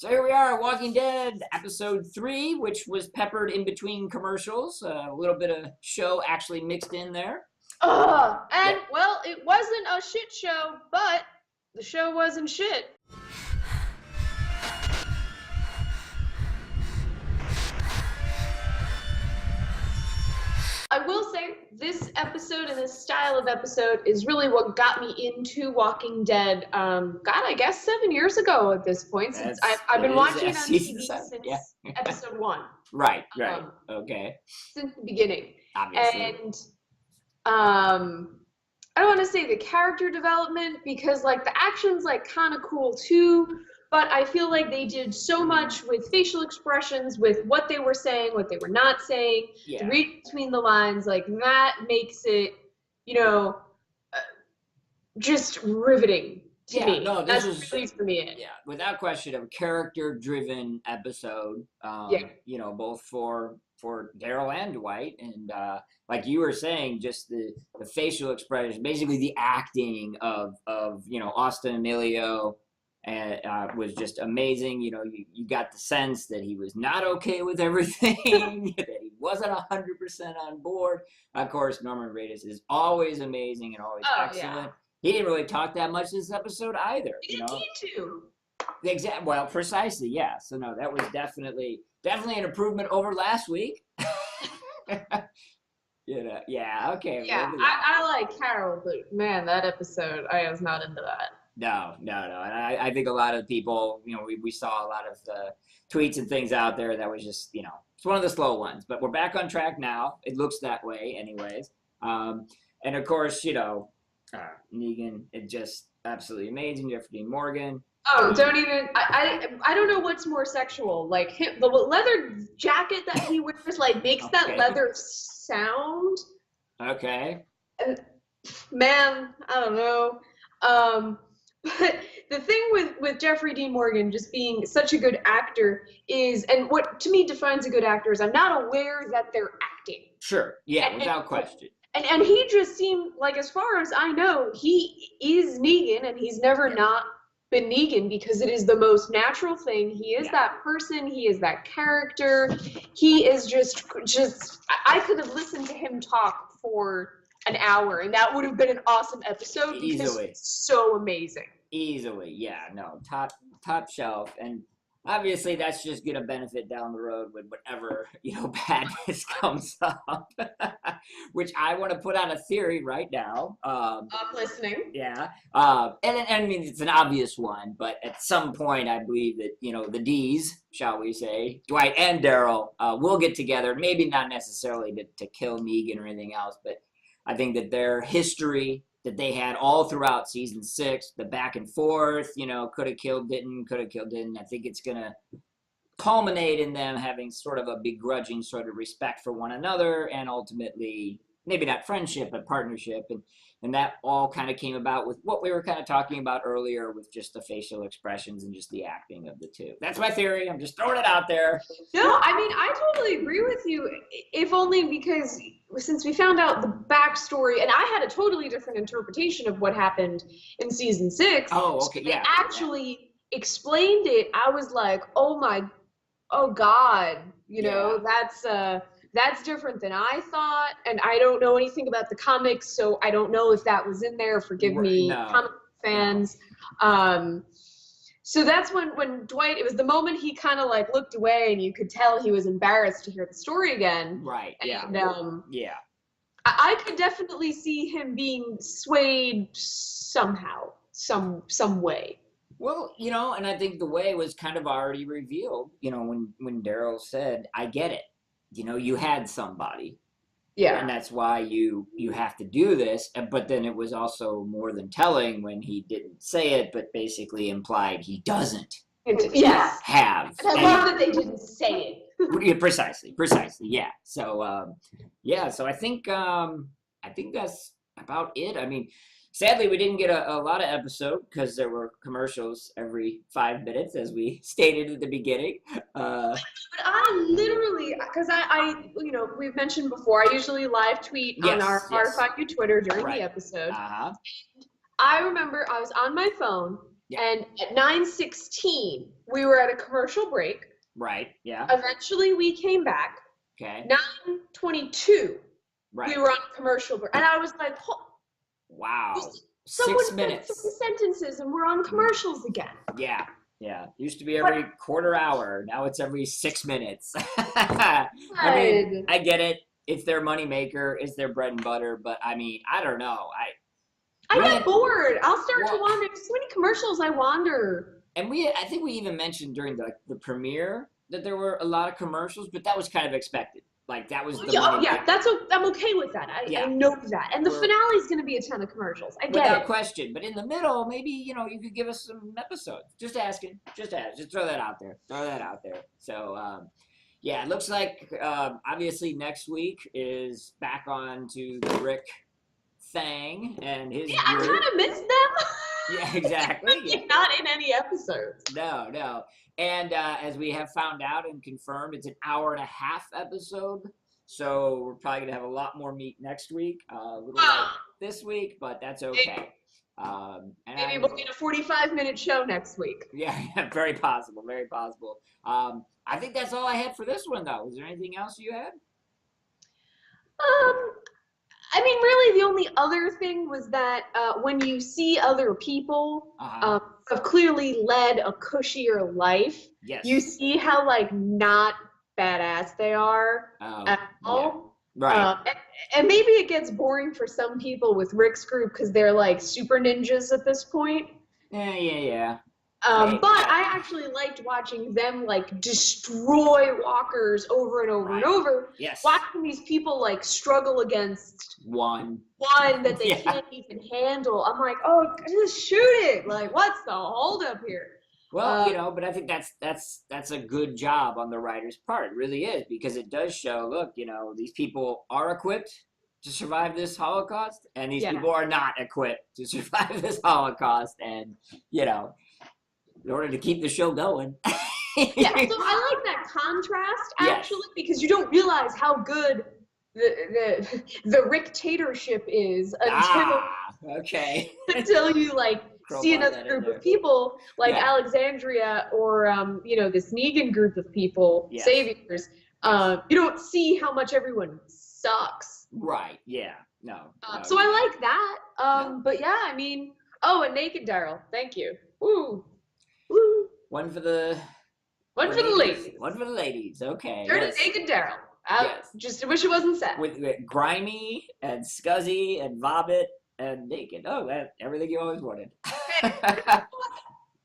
So here we are, Walking Dead, episode 3, which was peppered in between commercials. A little bit of show actually mixed in there. Well, it wasn't a shit show, but the show wasn't shit. I will say this episode and this style of episode is really what got me into Walking Dead. I guess 7 years ago at this point. Since I've been watching it on TV since episode 1. Right. Okay. Since the beginning. Obviously. And I don't want to say the character development because like the action's like kind of cool too. But I feel like they did so much with facial expressions, with what they were saying, what they were not saying, to read between the lines. Like that makes it, just riveting to me. No, this was really for me. Yeah, without question, a character-driven episode. Both for Daryl and Dwight, and like you were saying, just the facial expressions, basically the acting of Austin Emilio. And was just amazing. You got the sense that he was not okay with everything, that he wasn't 100% on board. Of course, Norman Reedus is always amazing and always excellent. Yeah. He didn't really talk that much this episode either. He didn't need to. Well, precisely, yeah. So no, that was definitely an improvement over last week. Okay. Yeah, I like Carol, but man, that episode, I was not into that. No. And I think a lot of people, we saw a lot of the tweets and things out there that was just, it's one of the slow ones. But we're back on track now. It looks that way anyways. And of course, Negan, it just absolutely amazing. Jeffrey Dean Morgan. Oh, don't even, I don't know what's more sexual. Like the leather jacket that he wears, like makes that leather sound. Okay. And, man, I don't know. But the thing with Jeffrey Dean Morgan just being such a good actor is, and what to me defines a good actor is I'm not aware that they're acting. Sure, yeah, without question. And he just seemed like, as far as I know, he is Negan, and he's never not been Negan because it is the most natural thing. He is that person. He is that character. He is just. I could have listened to him talk for an hour, and that would have been an awesome episode because it's so amazing. Easily, yeah, no, top shelf, and obviously that's just gonna benefit down the road with whatever badness comes up, which I want to put on a theory right now. I'm listening. Yeah, and I mean it's an obvious one, but at some point I believe that the D's, shall we say, Dwight and Daryl, will get together. Maybe not necessarily to kill Negan or anything else, but I think that their history that they had all throughout season 6, the back and forth, could have killed, didn't. I think it's going to culminate in them having sort of a begrudging sort of respect for one another and ultimately, maybe not friendship, but partnership. And that all kind of came about with what we were kind of talking about earlier with just the facial expressions and just the acting of the two. That's my theory. I'm just throwing it out there. No, I mean, I totally agree with you, if only because since we found out the backstory, and I had a totally different interpretation of what happened in season 6. Oh, okay, yeah. Actually explained it. I was like, oh God, that's different than I thought, and I don't know anything about the comics, so I don't know if that was in there. Forgive me, comic fans. So that's when Dwight, it was the moment he kind of like looked away and you could tell he was embarrassed to hear the story again. Right, yeah. And, I could definitely see him being swayed somehow, some way. Well, and I think the way was kind of already revealed, when Daryl said, I get it. You had somebody. Yeah. And that's why you have to do this. But then it was also more than telling when he didn't say it, but basically implied he doesn't have. And I love that they didn't say it. Precisely. Yeah. So, so I think that's about it. I mean, sadly, we didn't get a lot of episode because there were commercials every 5 minutes, as we stated at the beginning. But I literally, because we've mentioned before, I usually live tweet on our Horrifyou Twitter during the episode. I remember I was on my phone, and at 9:16, we were at a commercial break. Right. Yeah. Eventually, we came back. Okay. 9:22. Right. We were on commercial break, and I was like, wow. Someone 6 minutes. said 3 sentences, and we're on commercials again. Yeah. Yeah. Used to be every quarter hour. Now it's every 6 minutes. I mean, I get it. It's their moneymaker. It's their bread and butter. But I mean, I don't know. I get bored. I'll start to wander. There's so many commercials. I wander. And I think we even mentioned during the premiere that there were a lot of commercials, but that was kind of expected. Like that was the I'm okay with that. I know that. And the finale is going to be a ton of commercials. I get it. Without question. But in the middle, maybe, you could give us some episodes. Just asking. Just throw that out there. So, yeah, it looks like obviously next week is back on to the Rick thing and his group. I kind of missed them. Yeah, exactly. Not in any episodes. No. And as we have found out and confirmed, it's an hour-and-a-half episode. So we're probably going to have a lot more meat next week. A little late this week, but that's okay. Maybe we'll get a 45-minute show next week. Yeah, very possible. Very possible. I think that's all I had for this one, though. Was there anything else you had? I mean, really, the only other thing was that when you see other people have clearly led a cushier life, you see how, like, not badass they are at all. Yeah. Right. And maybe it gets boring for some people with Rick's group because they're, like, super ninjas at this point. Yeah. But I actually liked watching them, like, destroy walkers over and over and over. Yes. Watching these people, like, struggle against one that they can't even handle. I'm like, oh, just shoot it. Like, what's the holdup here? Well, but I think that's a good job on the writer's part. It really is, because it does show, look, these people are equipped to survive this Holocaust, and these people are not equipped to survive this Holocaust. And, in order to keep the show going. So I like that contrast, actually, because you don't realize how good the Ricktatorship is until you, like, see another group of people like Alexandria or this Negan group of people, saviors. You don't see how much everyone sucks. Right. Yeah. No. So I like that. But yeah, I mean, and naked Daryl. Thank you. Woo. One for the ladies. One for the ladies. Okay. Dirty naked Daryl. Just wish it wasn't sad. With grimy and scuzzy and vomit and naked. Oh, everything you always wanted.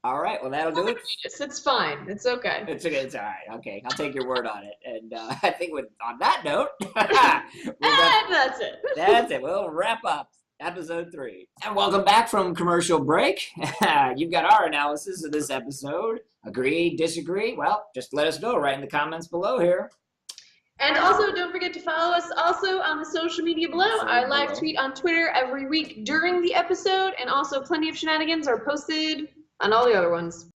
All right. Well, that'll do it. It's fine. It's okay. It's okay. It's all right. Okay. I'll take your word on it. And I think on that note, that's it. That's it. We'll wrap up episode 3. And welcome back from commercial break. You've got our analysis of this episode. Agree, disagree? Well, just let us know right in the comments below here. And also, don't forget to follow us also on the social media below. I live tweet on Twitter every week during the episode, and also plenty of shenanigans are posted on all the other ones.